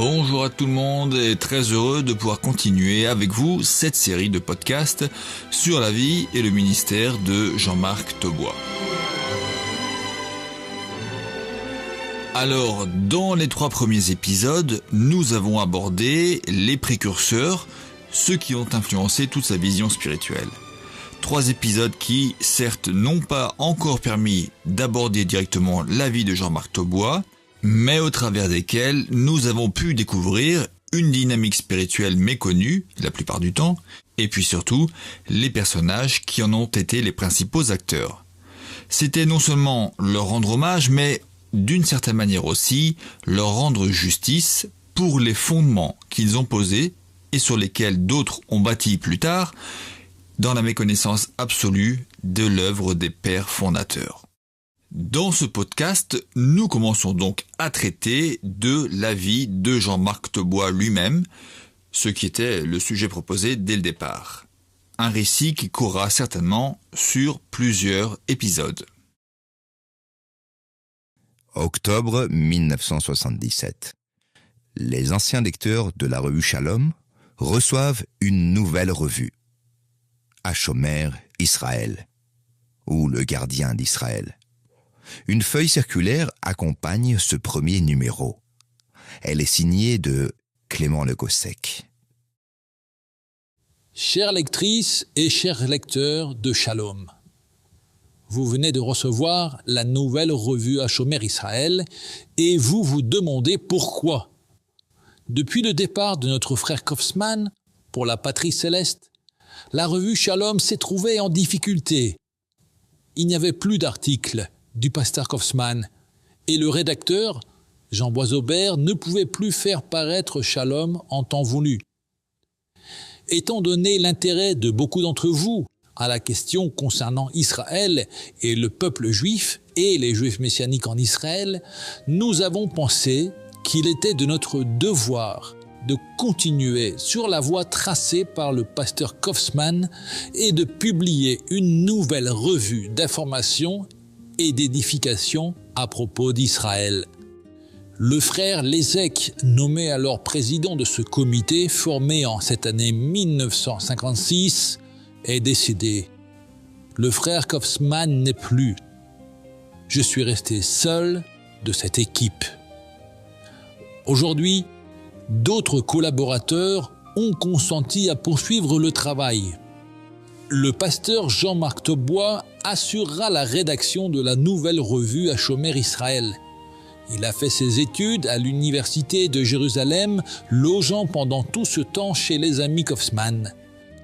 Bonjour à tout le monde et très heureux de pouvoir continuer avec vous cette série de podcasts sur la vie et le ministère de Jean-Marc Taubois. Alors, dans les 3 premiers épisodes, nous avons abordé les précurseurs, ceux qui ont influencé toute sa vision spirituelle. 3 épisodes qui, certes, n'ont pas encore permis d'aborder directement la vie de Jean-Marc Taubois, mais au travers desquels nous avons pu découvrir une dynamique spirituelle méconnue, la plupart du temps, et puis surtout, les personnages qui en ont été les principaux acteurs. C'était non seulement leur rendre hommage, mais d'une certaine manière aussi, leur rendre justice pour les fondements qu'ils ont posés et sur lesquels d'autres ont bâti plus tard, dans la méconnaissance absolue de l'œuvre des pères fondateurs. Dans ce podcast, nous commençons donc à traiter de la vie de Jean-Marc Taubois lui-même, ce qui était le sujet proposé dès le départ. Un récit qui courra certainement sur plusieurs épisodes. Octobre 1977. Les anciens lecteurs de la revue Shalom reçoivent une nouvelle revue. Hashomer Israël, ou le gardien d'Israël. Une feuille circulaire accompagne ce premier numéro. Elle est signée de Clément Le Gossec. Chères lectrices et chers lecteurs de Shalom, vous venez de recevoir la nouvelle revue Hashomer Israël et vous vous demandez pourquoi. Depuis le départ de notre frère Kaufman pour la patrie céleste, la revue Shalom s'est trouvée en difficulté. Il n'y avait plus d'articles du pasteur Kaufman et le rédacteur, Jean Boisaubert, ne pouvait plus faire paraître Shalom en temps voulu. Étant donné l'intérêt de beaucoup d'entre vous à la question concernant Israël et le peuple juif et les juifs messianiques en Israël, nous avons pensé qu'il était de notre devoir de continuer sur la voie tracée par le pasteur Kaufman et de publier une nouvelle revue d'information et d'édification à propos d'Israël. Le frère Lézek, nommé alors président de ce comité formé en cette année 1956, est décédé. Le frère Kaufman n'est plus. Je suis resté seul de cette équipe. Aujourd'hui, d'autres collaborateurs ont consenti à poursuivre le travail. Le pasteur Jean-Marc Taubois assurera la rédaction de la nouvelle revue Hashomer Israël. Il a fait ses études à l'université de Jérusalem, logeant pendant tout ce temps chez les amis Kaufman.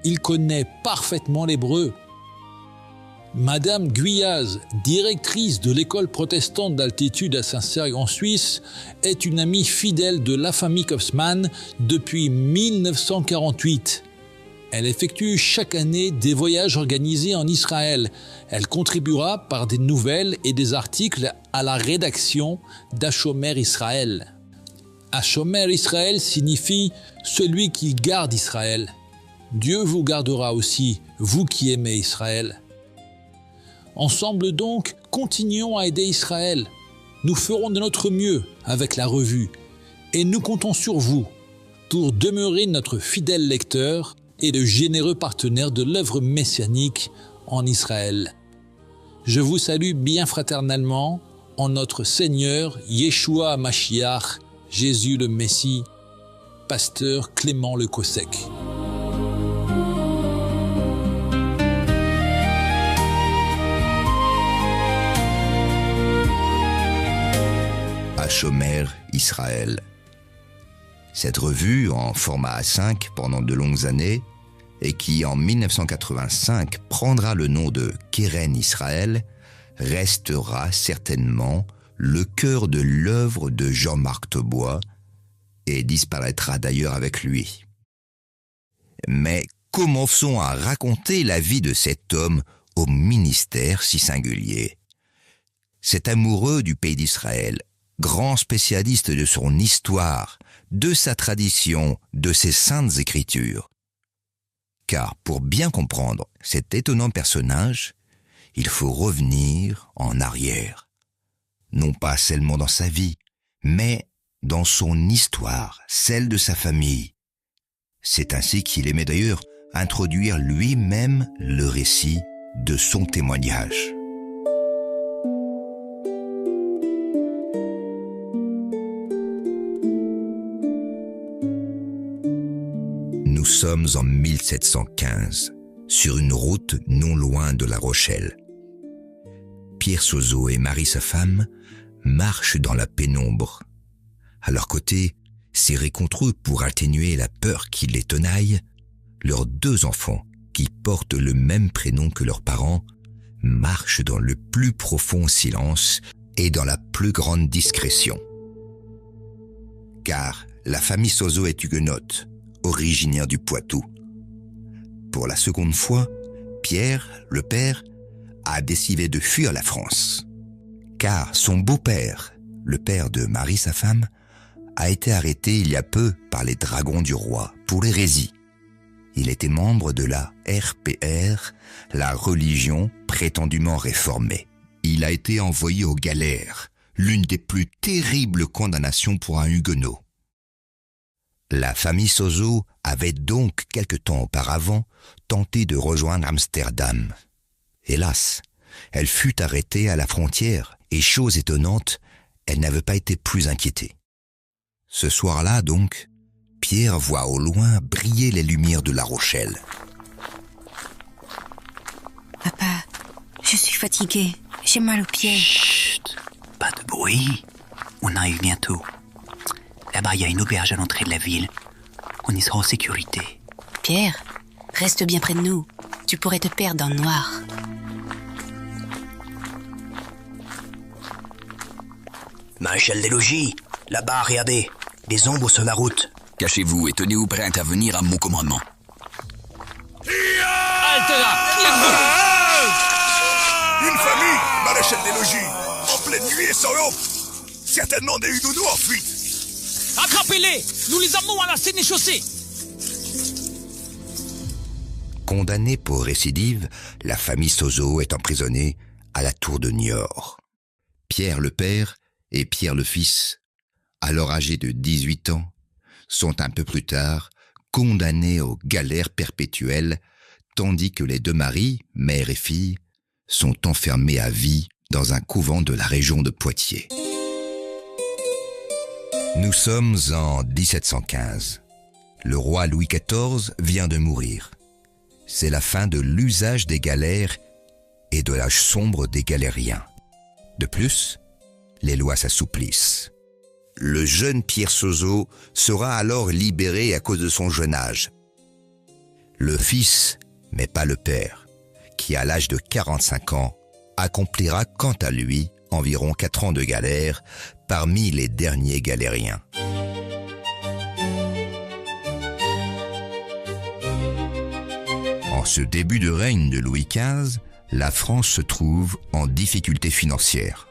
Il connaît parfaitement l'hébreu. Madame Guyaz, directrice de l'école protestante d'altitude à Saint-Sergue en Suisse, est une amie fidèle de la famille Kaufman depuis 1948. Elle effectue chaque année des voyages organisés en Israël. Elle contribuera par des nouvelles et des articles à la rédaction d'Hashomer Israël. Hashomer Israël signifie « celui qui garde Israël ». Dieu vous gardera aussi, vous qui aimez Israël. Ensemble donc, continuons à aider Israël. Nous ferons de notre mieux avec la revue et nous comptons sur vous pour demeurer notre fidèle lecteur et de généreux partenaires de l'œuvre messianique en Israël. Je vous salue bien fraternellement en notre Seigneur Yeshua Mashiach, Jésus le Messie, pasteur Clément Le Gossec. Hashomer Israël. Cette revue, en format A5 pendant de longues années, et qui en 1985 prendra le nom de Keren Israël, restera certainement le cœur de l'œuvre de Jean-Marc Taubois et disparaîtra d'ailleurs avec lui. Mais commençons à raconter la vie de cet homme au ministère si singulier. Cet amoureux du pays d'Israël, grand spécialiste de son histoire, de sa tradition, de ses saintes écritures. Car pour bien comprendre cet étonnant personnage, il faut revenir en arrière. Non pas seulement dans sa vie, mais dans son histoire, celle de sa famille. C'est ainsi qu'il aimait d'ailleurs introduire lui-même le récit de son témoignage. Nous sommes en 1715, sur une route non loin de La Rochelle. Pierre Sozo et Marie, sa femme, marchent dans la pénombre. À leur côté, serrés contre eux pour atténuer la peur qui les tenaille, leurs 2 enfants, qui portent le même prénom que leurs parents, marchent dans le plus profond silence et dans la plus grande discrétion. Car la famille Sozo est huguenote, originaire du Poitou. Pour la seconde fois, Pierre, le père, a décidé de fuir la France. Car son beau-père, le père de Marie, sa femme, a été arrêté il y a peu par les dragons du roi pour hérésie. Il était membre de la RPR, la religion prétendument réformée. Il a été envoyé aux galères, l'une des plus terribles condamnations pour un huguenot. La famille Sozo avait donc quelque temps auparavant tenté de rejoindre Amsterdam. Hélas, elle fut arrêtée à la frontière et, chose étonnante, elle n'avait pas été plus inquiétée. Ce soir-là, donc, Pierre voit au loin briller les lumières de La Rochelle. Papa, je suis fatiguée. J'ai mal aux pieds. Chut, pas de bruit. On arrive bientôt. Là-bas, il y a une auberge à l'entrée de la ville. On y sera en sécurité. Pierre, reste bien près de nous. Tu pourrais te perdre dans le noir. Maréchal des logis, là-bas, regardez. Des ombres sur la route. Cachez-vous et tenez-vous prêt à intervenir à mon commandement. Halte là! Une famille, maréchal des logis, en pleine nuit et sans lampe. Certainement des huguenots en fuite. Attrapez-les! Nous les amenons à la sénéchaussée! Condamnée pour récidive, la famille Sozo est emprisonnée à la tour de Niort. Pierre le père et Pierre le fils, alors âgés de 18 ans, sont un peu plus tard condamnés aux galères perpétuelles, tandis que les 2 maris, mère et fille, sont enfermés à vie dans un couvent de la région de Poitiers. Nous sommes en 1715. Le roi Louis XIV vient de mourir. C'est la fin de l'usage des galères et de l'âge sombre des galériens. De plus, les lois s'assouplissent. Le jeune Pierre Sozo sera alors libéré à cause de son jeune âge. Le fils, mais pas le père, qui à l'âge de 45 ans, accomplira quant à lui environ 4 ans de galère parmi les derniers galériens. En ce début de règne de Louis XV, la France se trouve en difficulté financière.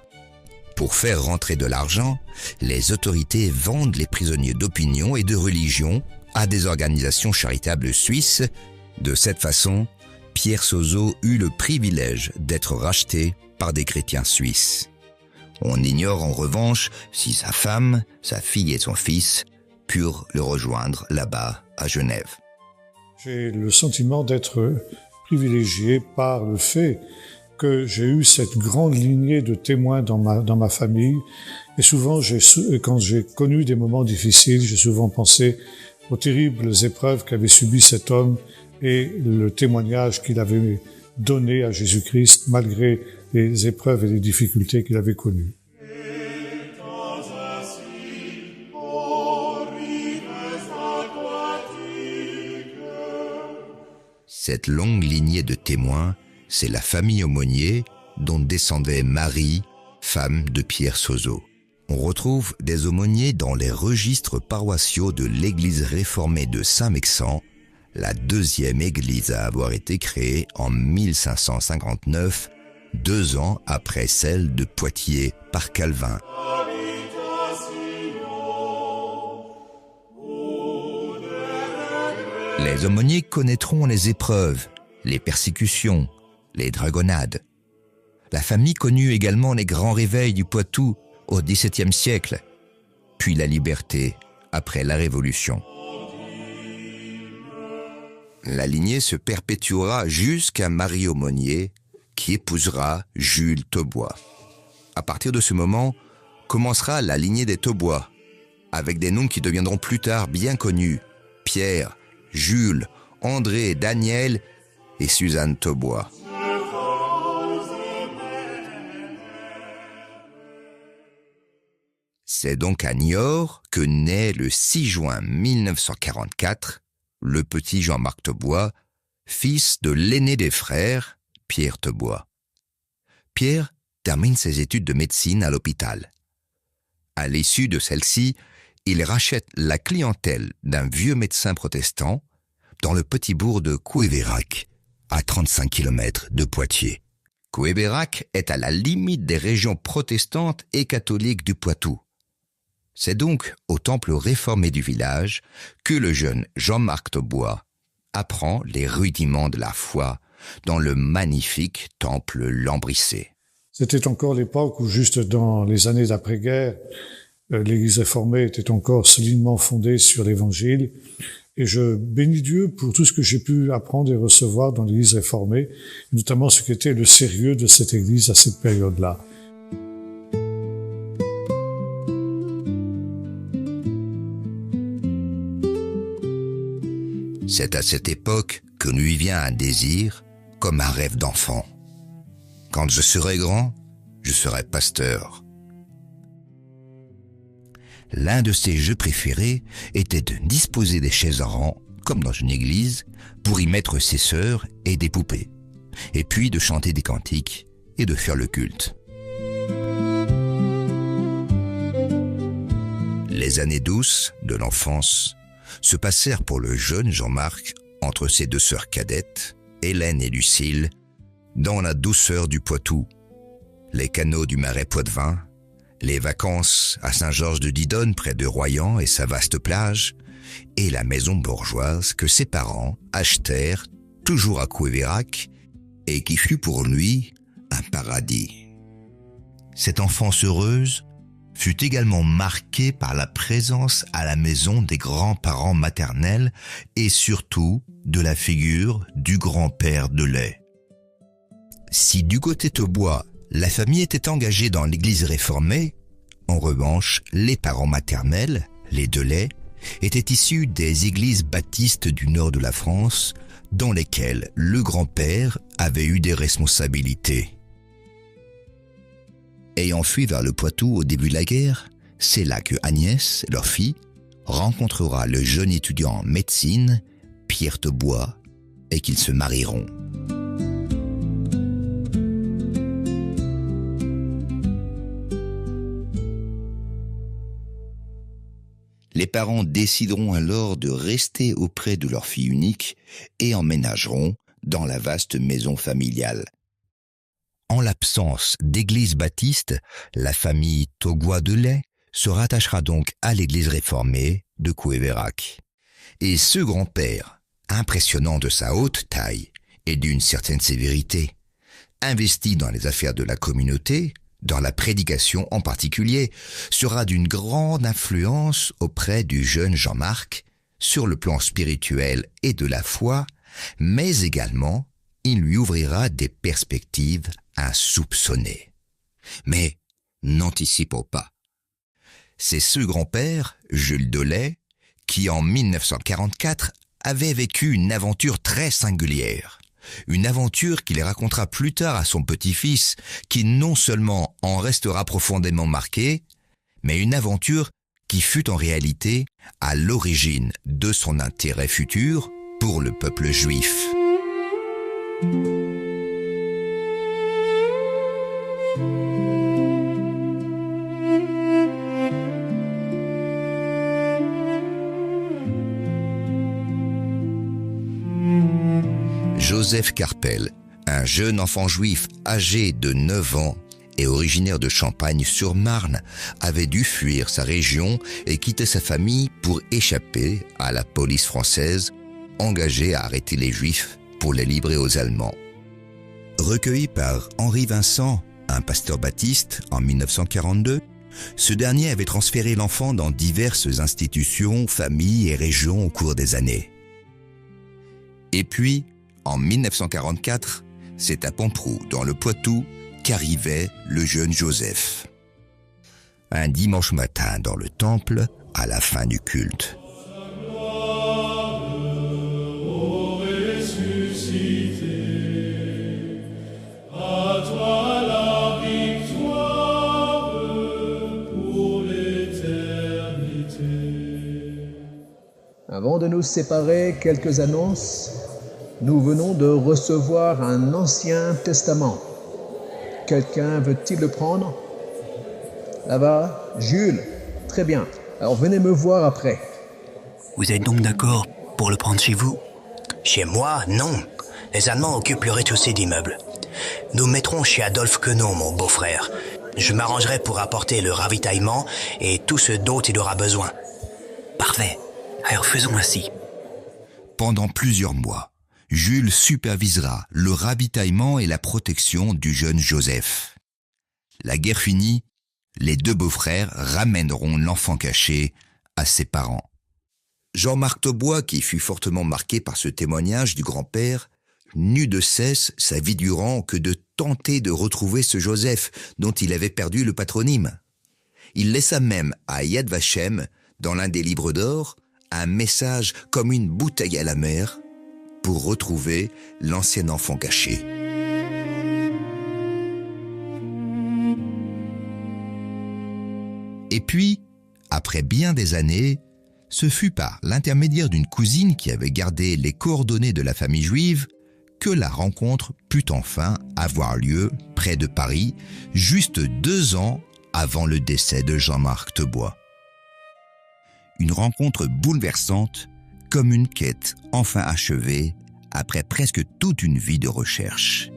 Pour faire rentrer de l'argent, les autorités vendent les prisonniers d'opinion et de religion à des organisations charitables suisses. De cette façon, Pierre Sozo eut le privilège d'être racheté par des chrétiens suisses. On ignore en revanche si sa femme, sa fille et son fils purent le rejoindre là-bas à Genève. J'ai le sentiment d'être privilégié par le fait que j'ai eu cette grande lignée de témoins dans ma famille. Et souvent, quand j'ai connu des moments difficiles, j'ai souvent pensé aux terribles épreuves qu'avait subies cet homme et le témoignage qu'il avait donné à Jésus-Christ malgré les épreuves et les difficultés qu'il avait connues. Cette longue lignée de témoins, c'est la famille Aumonier dont descendait Marie, femme de Pierre Sozo. On retrouve des aumôniers dans les registres paroissiaux de l'église réformée de Saint-Mexan, la 2e église à avoir été créée en 1559, 2 ans après celle de Poitiers par Calvin. Les aumôniers connaîtront les épreuves, les persécutions, les dragonnades. La famille connut également les grands réveils du Poitou au XVIIe siècle. puis la liberté après la Révolution. La lignée se perpétuera jusqu'à Marie Aumonier, qui épousera Jules Taubois. À partir de ce moment, commencera la lignée des Taubois, avec des noms qui deviendront plus tard bien connus: Pierre, Jules, André, Daniel et Suzanne Taubois. C'est donc à Niort que naît le 6 juin 1944 le petit Jean-Marc Taubois, fils de l'aîné des frères, Pierre Taubois. Pierre termine ses études de médecine à l'hôpital. À l'issue de celle-ci, il rachète la clientèle d'un vieux médecin protestant dans le petit bourg de Couévérac, à 35 km de Poitiers. Couévérac est à la limite des régions protestantes et catholiques du Poitou. C'est donc au temple réformé du village que le jeune Jean-Marc Taubois apprend les rudiments de la foi dans le magnifique temple lambrissé. C'était encore l'époque où, juste dans les années d'après-guerre, l'Église réformée était encore solidement fondée sur l'Évangile. Et je bénis Dieu pour tout ce que j'ai pu apprendre et recevoir dans l'Église réformée, notamment ce qu'était le sérieux de cette Église à cette période-là. C'est à cette époque que lui vient un désir, comme un rêve d'enfant. Quand je serai grand, je serai pasteur. L'un de ses jeux préférés était de disposer des chaises en rang, comme dans une église, pour y mettre ses sœurs et des poupées, et puis de chanter des cantiques et de faire le culte. Les années douces de l'enfance se passèrent pour le jeune Jean-Marc entre ses deux sœurs cadettes, Hélène et Lucille, dans la douceur du Poitou, les canaux du marais Poitevin, les vacances à Saint-Georges-de-Didonne près de Royan et sa vaste plage, et la maison bourgeoise que ses parents achetèrent toujours à Couévérac et qui fut pour lui un paradis. Cette enfance heureuse fut également marquée par la présence à la maison des grands-parents maternels et surtout de la figure du grand-père de lait. Si du côté Taubois, la famille était engagée dans l'église réformée, en revanche, les parents maternels, les Delay, étaient issus des églises baptistes du nord de la France, dans lesquelles le grand-père avait eu des responsabilités. Ayant fui vers le Poitou au début de la guerre, c'est là que Agnès, leur fille, rencontrera le jeune étudiant en médecine, Pierre Taubois, et qu'ils se marieront. Les parents décideront alors de rester auprès de leur fille unique et emménageront dans la vaste maison familiale. En l'absence d'église baptiste, la famille Taubois de Lay se rattachera donc à l'église réformée de Couévérac. Et ce grand-père, impressionnant de sa haute taille et d'une certaine sévérité, investi dans les affaires de la communauté, dans la prédication en particulier, sera d'une grande influence auprès du jeune Jean-Marc sur le plan spirituel et de la foi, mais également il lui ouvrira des perspectives insoupçonnées. Mais n'anticipons pas. C'est ce grand-père, Jules Delay, qui en 1944 avait vécu une aventure très singulière. Une aventure qu'il racontera plus tard à son petit-fils, qui non seulement en restera profondément marqué, mais une aventure qui fut en réalité à l'origine de son intérêt futur pour le peuple juif. Joseph Carpel, un jeune enfant juif âgé de 9 ans et originaire de Champagne-sur-Marne, avait dû fuir sa région et quitter sa famille pour échapper à la police française, engagée à arrêter les Juifs pour les livrer aux Allemands. Recueilli par Henri Vincent, un pasteur baptiste, en 1942, Ce dernier avait transféré l'enfant dans diverses institutions, familles et régions au cours des années. Et puis, en 1944, c'est à Pamproux, dans le Poitou, qu'arrivait le jeune Joseph. Un dimanche matin dans le temple, à la fin du culte. Avant de nous séparer, quelques annonces. Nous venons de recevoir un Ancien Testament. Quelqu'un veut-il le prendre? Là-bas, Jules. Très bien. Alors venez me voir après. Vous êtes donc d'accord pour le prendre chez vous? Chez moi, non. Les Allemands occupent le rez-de-chaussée d'immeuble. Nous mettrons chez Adolphe Queneau, mon beau-frère. Je m'arrangerai pour apporter le ravitaillement et tout ce dont il aura besoin. Parfait. Alors faisons ainsi. Pendant plusieurs mois, Jules supervisera le ravitaillement et la protection du jeune Joseph. La guerre finie, les deux beaux-frères ramèneront l'enfant caché à ses parents. Jean-Marc Taubois, qui fut fortement marqué par ce témoignage du grand-père, n'eut de cesse, sa vie durant, que de tenter de retrouver ce Joseph dont il avait perdu le patronyme. Il laissa même à Yad Vashem, dans l'un des livres d'or, un message comme une bouteille à la mer pour retrouver l'ancien enfant caché. Et puis, après bien des années, ce fut par l'intermédiaire d'une cousine qui avait gardé les coordonnées de la famille juive que la rencontre put enfin avoir lieu près de Paris, juste 2 ans avant le décès de Jean-Marc Taubois. Une rencontre bouleversante, comme une quête enfin achevée après presque toute une vie de recherche.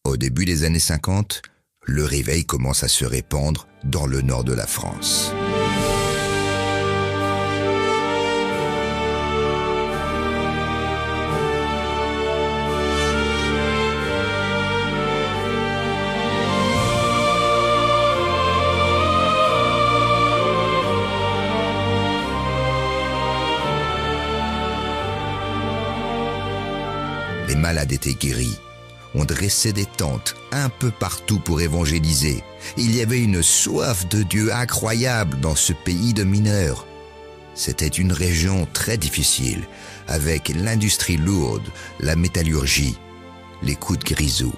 Au début des années 50, le réveil commence à se répandre dans le nord de la France. Les malades étaient guéris. On dressait des tentes un peu partout pour évangéliser. Il y avait une soif de Dieu incroyable dans ce pays de mineurs. C'était une région très difficile, avec l'industrie lourde, la métallurgie, les coups de grisou.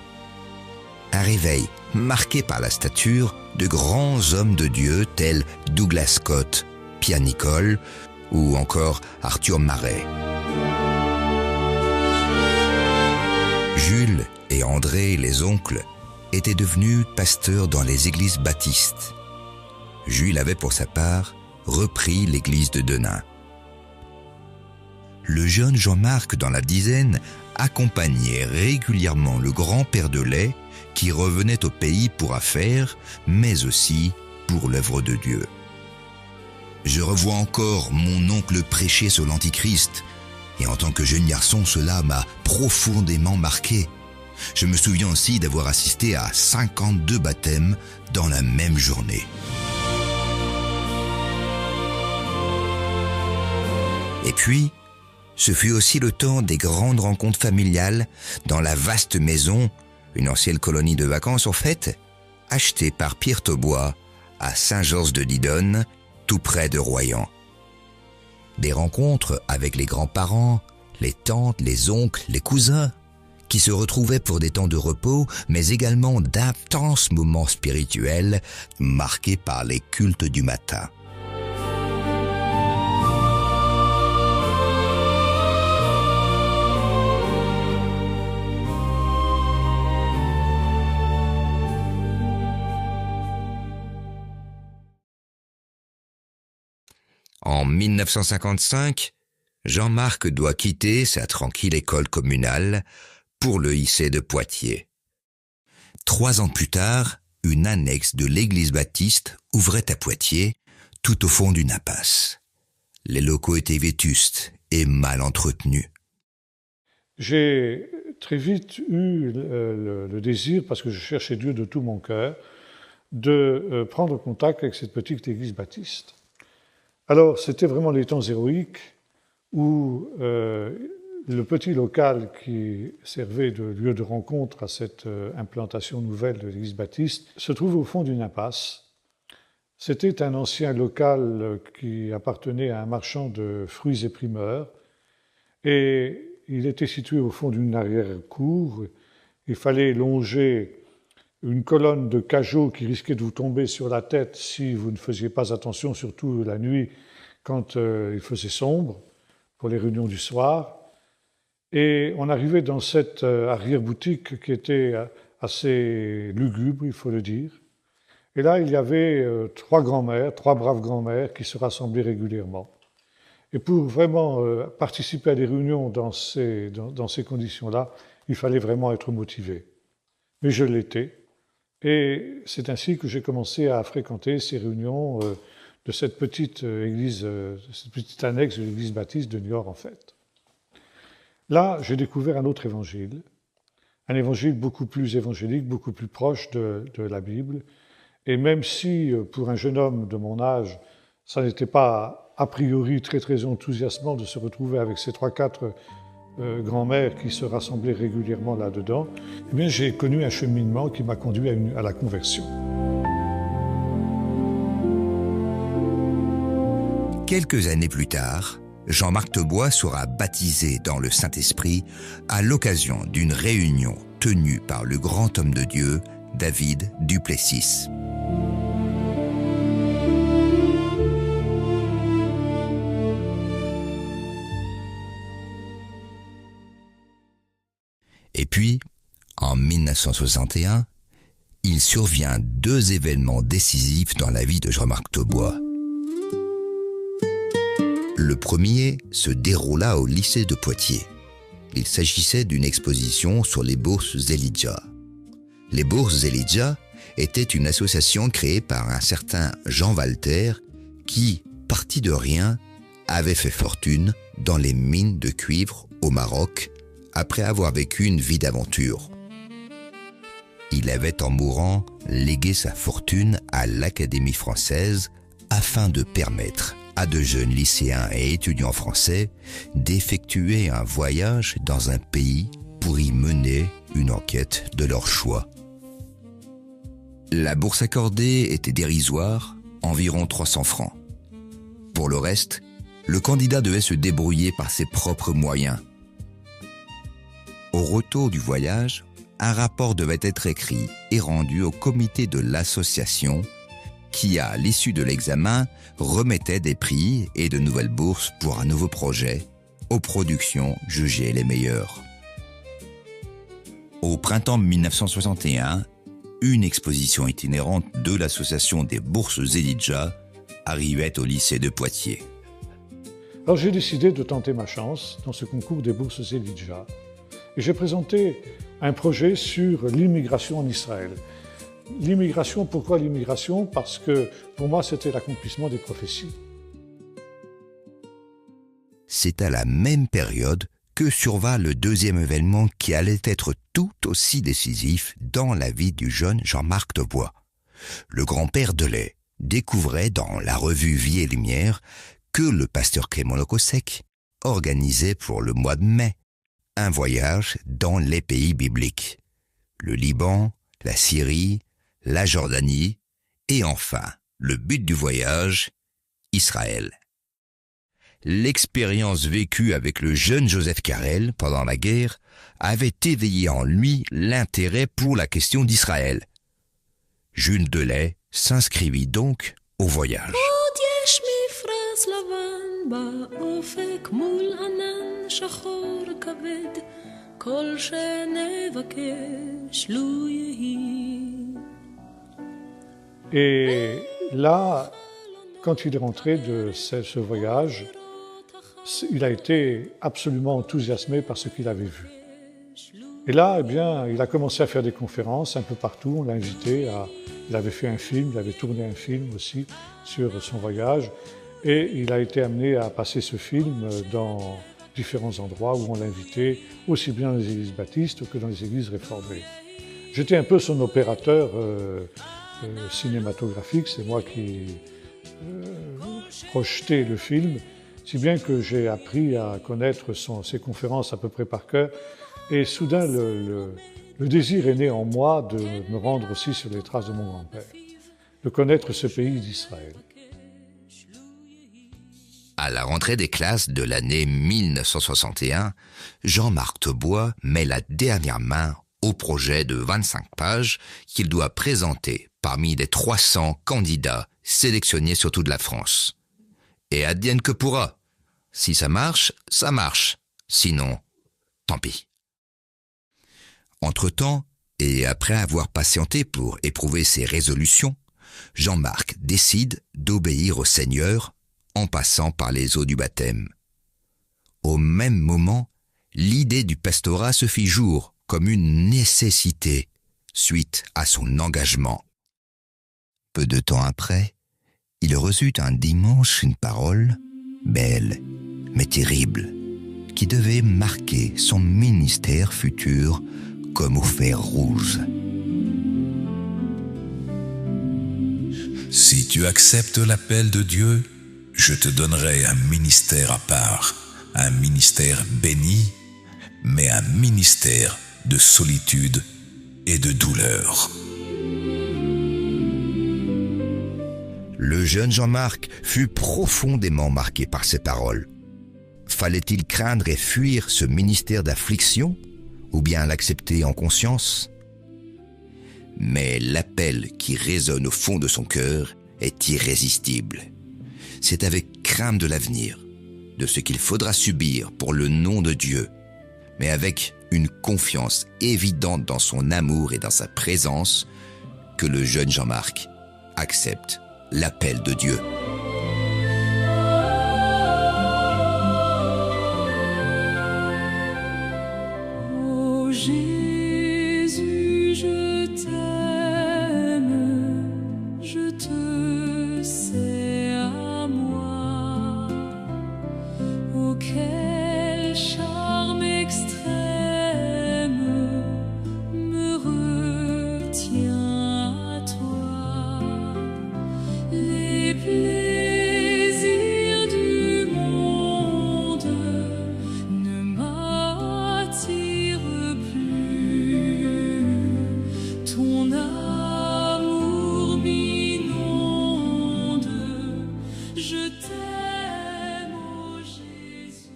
Un réveil marqué par la stature de grands hommes de Dieu tels Douglas Scott, Pierre Nicole ou encore Arthur Marais. Jules et André, les oncles, étaient devenus pasteurs dans les églises baptistes. Jules avait pour sa part repris l'église de Denain. Le jeune Jean-Marc, dans la dizaine, accompagnait régulièrement le grand-père de lait qui revenait au pays pour affaires, mais aussi pour l'œuvre de Dieu. Je revois encore mon oncle prêcher sur l'Antichrist, et en tant que jeune garçon, cela m'a profondément marqué. Je me souviens aussi d'avoir assisté à 52 baptêmes dans la même journée. Et puis, ce fut aussi le temps des grandes rencontres familiales dans la vaste maison, une ancienne colonie de vacances en fait, achetée par Pierre Taubois à Saint-Georges-de-Didonne, tout près de Royan. Des rencontres avec les grands-parents, les tantes, les oncles, les cousins, qui se retrouvaient pour des temps de repos, mais également d'intenses moments spirituels marqués par les cultes du matin. En 1955, Jean-Marc doit quitter sa tranquille école communale pour le lycée de Poitiers. 3 ans plus tard, une annexe de l'église baptiste ouvrait à Poitiers, tout au fond d'une impasse. Les locaux étaient vétustes et mal entretenus. J'ai très vite eu le désir, parce que je cherchais Dieu de tout mon cœur, de prendre contact avec cette petite église baptiste. Alors, c'était vraiment les temps héroïques où le petit local qui servait de lieu de rencontre à cette implantation nouvelle de l'église baptiste se trouve au fond d'une impasse. C'était un ancien local qui appartenait à un marchand de fruits et primeurs, et il était situé au fond d'une arrière-cour. Il fallait longer une colonne de cageots qui risquait de vous tomber sur la tête si vous ne faisiez pas attention, surtout la nuit quand il faisait sombre, pour les réunions du soir. Et on arrivait dans cette arrière-boutique qui était assez lugubre, il faut le dire. Et là, il y avait trois braves grands-mères qui se rassemblaient régulièrement. Et pour vraiment participer à des réunions dans ces conditions-là, il fallait vraiment être motivé. Mais je l'étais. Et c'est ainsi que j'ai commencé à fréquenter ces réunions de cette petite église, cette petite annexe de l'église baptiste de Niort, en fait. Là, j'ai découvert un autre évangile, un évangile beaucoup plus évangélique, beaucoup plus proche de la Bible. Et même si, pour un jeune homme de mon âge, ça n'était pas a priori très enthousiasmant de se retrouver avec ces 3-4 grand-mères qui se rassemblaient régulièrement là-dedans, eh bien, j'ai connu un cheminement qui m'a conduit à la conversion. Quelques années plus tard, Jean-Marc Thebois sera baptisé dans le Saint-Esprit à l'occasion d'une réunion tenue par le grand homme de Dieu, David du Plessis. Et puis, en 1961, il survient 2 événements décisifs dans la vie de Jean-Marc Thebois. Le premier se déroula au lycée de Poitiers. Il s'agissait d'une exposition sur les bourses Elijah. Les bourses Elijah étaient une association créée par un certain Jean Walter qui, parti de rien, avait fait fortune dans les mines de cuivre au Maroc après avoir vécu une vie d'aventure. Il avait, en mourant, légué sa fortune à l'Académie française afin de permettre à de jeunes lycéens et étudiants français d'effectuer un voyage dans un pays pour y mener une enquête de leur choix. La bourse accordée était dérisoire, environ 300 francs. Pour le reste, le candidat devait se débrouiller par ses propres moyens. Au retour du voyage, un rapport devait être écrit et rendu au comité de l'association qui, à l'issue de l'examen, remettait des prix et de nouvelles bourses pour un nouveau projet aux productions jugées les meilleures. Au printemps 1961, une exposition itinérante de l'association des bourses Elijah arrivait au lycée de Poitiers. Alors j'ai décidé de tenter ma chance dans ce concours des bourses Elijah. Et j'ai présenté un projet sur l'immigration en Israël. L'immigration, pourquoi l'immigration? Parce que pour moi, c'était l'accomplissement des prophéties. C'est à la même période que survint le deuxième événement qui allait être tout aussi décisif dans la vie du jeune Jean-Marc Thebois. Le grand-père Delay découvrait dans la revue Vie et Lumière que le pasteur Clément Locossec organisait pour le mois de mai un voyage dans les pays bibliques. Le Liban, la Syrie, la Jordanie et enfin, le but du voyage, Israël. L'expérience vécue avec le jeune Joseph Carrel pendant la guerre avait éveillé en lui l'intérêt pour la question d'Israël. Jules Delay s'inscrivit donc au voyage. Et là, quand il est rentré de ce voyage, il a été absolument enthousiasmé par ce qu'il avait vu. Et là, eh bien, il a commencé à faire des conférences un peu partout. On l'a invité à Il avait fait un film, il avait tourné un film aussi sur son voyage. Et il a été amené à passer ce film dans différents endroits où on l'invitait, aussi bien dans les églises baptistes que dans les églises réformées. J'étais un peu son opérateur cinématographique, c'est moi qui projetais le film, si bien que j'ai appris à connaître ses conférences à peu près par cœur. Et soudain, le désir est né en moi de me rendre aussi sur les traces de mon grand-père, de connaître ce pays d'Israël. À la rentrée des classes de l'année 1961, Jean-Marc Taubois met la dernière main au projet de 25 pages qu'il doit présenter parmi les 300 candidats sélectionnés sur toute la France. Et advienne que pourra. Si ça marche, ça marche. Sinon, tant pis. Entre-temps, et après avoir patienté pour éprouver ses résolutions, Jean-Marc décide d'obéir au Seigneur en passant par les eaux du baptême. Au même moment, l'idée du pastorat se fit jour comme une nécessité suite à son engagement. Peu de temps après, il reçut un dimanche une parole, belle mais terrible, qui devait marquer son ministère futur comme au fer rouge. Si tu acceptes l'appel de Dieu, je te donnerai un ministère à part, un ministère béni, mais un ministère de solitude et de douleur. Le jeune Jean-Marc fut profondément marqué par ces paroles. Fallait-il craindre et fuir ce ministère d'affliction, ou bien l'accepter en conscience? Mais l'appel qui résonne au fond de son cœur est irrésistible. C'est avec crainte de l'avenir, de ce qu'il faudra subir pour le nom de Dieu, mais avec une confiance évidente dans son amour et dans sa présence, que le jeune Jean-Marc accepte l'appel de Dieu. Oh Jésus, je t'aime, je te sais à moi. Oh quel charme extrême me retient à toi. Les plaisirs du monde ne m'attirent plus. Ton amour m'inonde. Je t'aime, ô Jésus.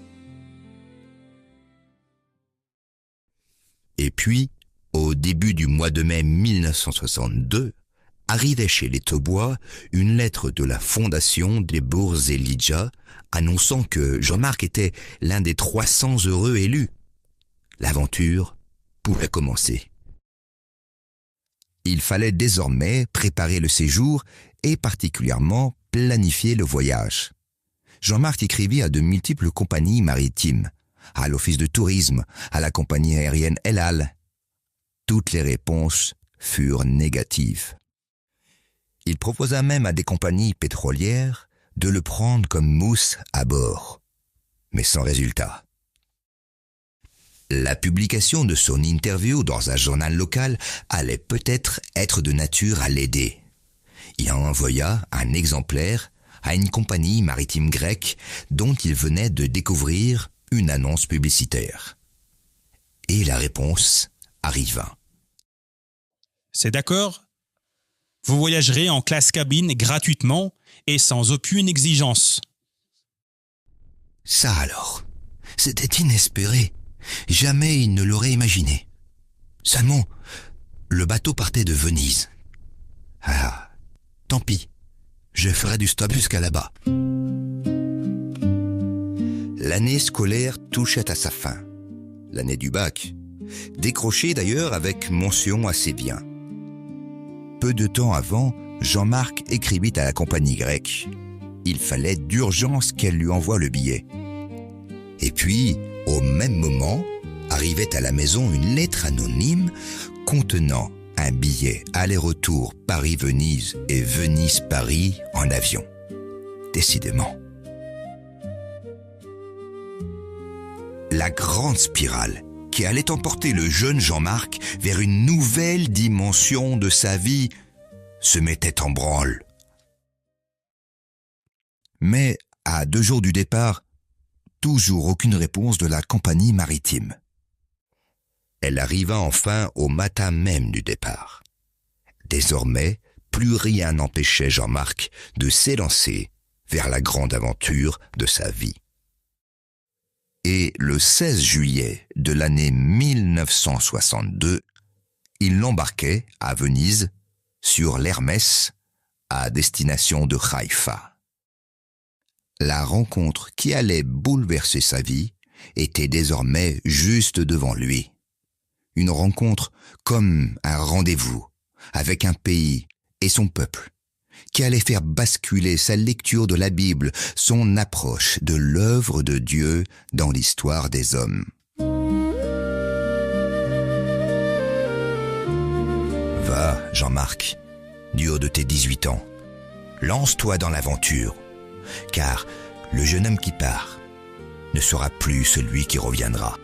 Et puis, au début du mois de mai 1962, arrivait chez les Taubois une lettre de la fondation des Bourses Elijah annonçant que Jean-Marc était l'un des 300 heureux élus. L'aventure pouvait commencer. Il fallait désormais préparer le séjour et particulièrement planifier le voyage. Jean-Marc écrivit à de multiples compagnies maritimes, à l'office de tourisme, à la compagnie aérienne El Al. Toutes les réponses furent négatives. Il proposa même à des compagnies pétrolières de le prendre comme mousse à bord, mais sans résultat. La publication de son interview dans un journal local allait peut-être être de nature à l'aider. Il en envoya un exemplaire à une compagnie maritime grecque dont il venait de découvrir une annonce publicitaire. Et la réponse arriva. C'est d'accord ? Vous voyagerez en classe cabine gratuitement et sans aucune exigence. Ça alors, c'était inespéré. Jamais il ne l'aurait imaginé. Seulement, le bateau partait de Venise. Ah, tant pis, je ferai du stop jusqu'à là-bas. L'année scolaire touchait à sa fin. L'année du bac. Décrochée d'ailleurs avec mention assez bien. Peu de temps avant, Jean-Marc écrivit à la compagnie grecque. Il fallait d'urgence qu'elle lui envoie le billet. Et puis, au même moment, arrivait à la maison une lettre anonyme contenant un billet aller-retour Paris-Venise et Venise-Paris en avion. Décidément. La grande spirale qui allait emporter le jeune Jean-Marc vers une nouvelle dimension de sa vie se mettait en branle. Mais à 2 jours du départ, toujours aucune réponse de la compagnie maritime. Elle arriva enfin au matin même du départ. Désormais, plus rien n'empêchait Jean-Marc de s'élancer vers la grande aventure de sa vie. Et le 16 juillet de l'année 1962, il embarquait à Venise sur l'Hermès à destination de Haïfa. La rencontre qui allait bouleverser sa vie était désormais juste devant lui. Une rencontre comme un rendez-vous avec un pays et son peuple, qui allait faire basculer sa lecture de la Bible, son approche de l'œuvre de Dieu dans l'histoire des hommes. Va, Jean-Marc, du haut de tes 18 ans, lance-toi dans l'aventure, car le jeune homme qui part ne sera plus celui qui reviendra.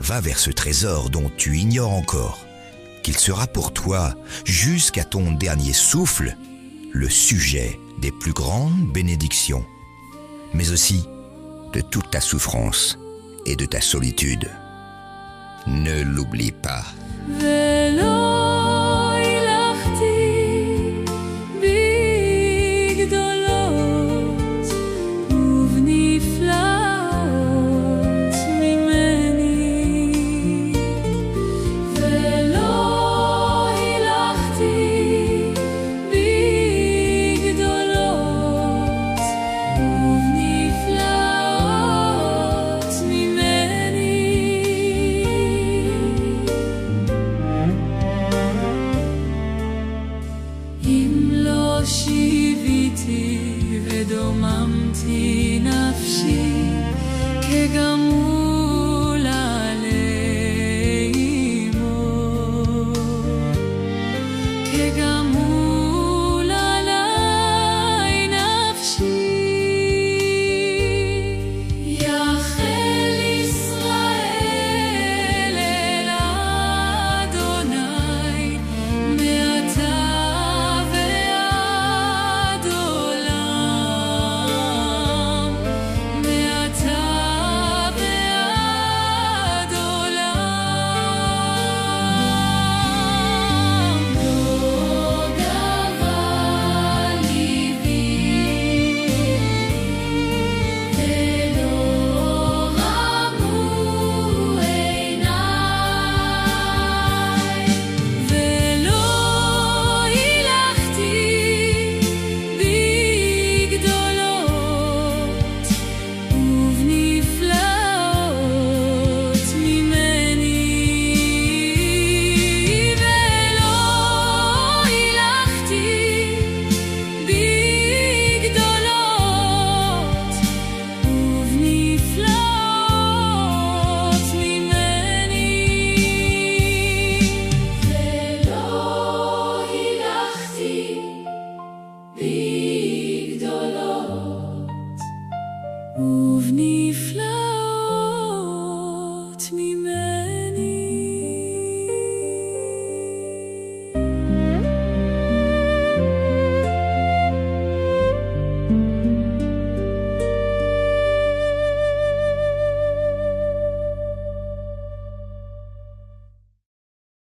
Va vers ce trésor dont tu ignores encore qu'il sera pour toi, jusqu'à ton dernier souffle, le sujet des plus grandes bénédictions, mais aussi de toute ta souffrance et de ta solitude. Ne l'oublie pas. que